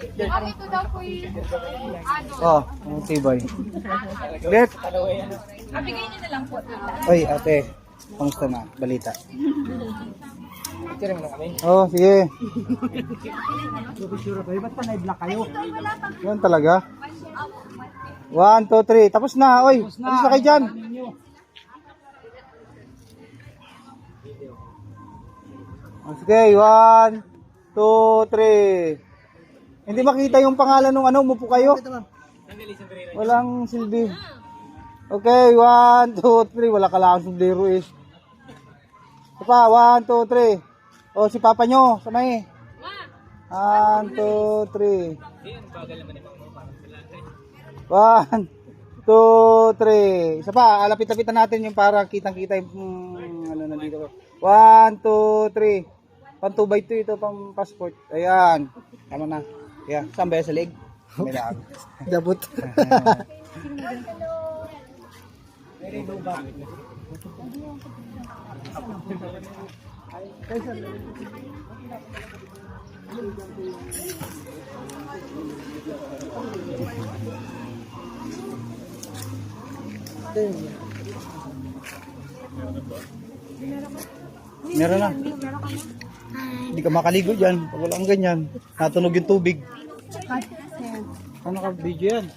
Ito daw po yung ano. Oh, ang tibay. Let. Bigay niyo na lang po. Oy, ate. Kamusta na? Balita. Oh, sige. Ba't pa na-block kayo? Yan talaga. 1, 2, 3. Tapos na. Oy, tapos na kayo dyan. Sige, 1, 2, 3. Hindi makita yung pangalan ng ano, umupo kayo. Walang silbi. Okay, 1, 2, 3. Wala ka lang sombrero eh. Ito pa, 1, 2, 3. O, si papa nyo, samay. 1, 2, 3. 1, 2, 3. Isa pa, lapit-lapitan natin yung para kitang-kita yung ano nandito. 1, 2, 3. Pang 2x2 ito, pang passport. Ayan. Tama na. Ayan. Saan ba yan sa leg? May laag. Dabot. Meron na. Hindi ka makaligo dyan. Pag walang ganyan, natunog yung tubig. Ano ka video yan?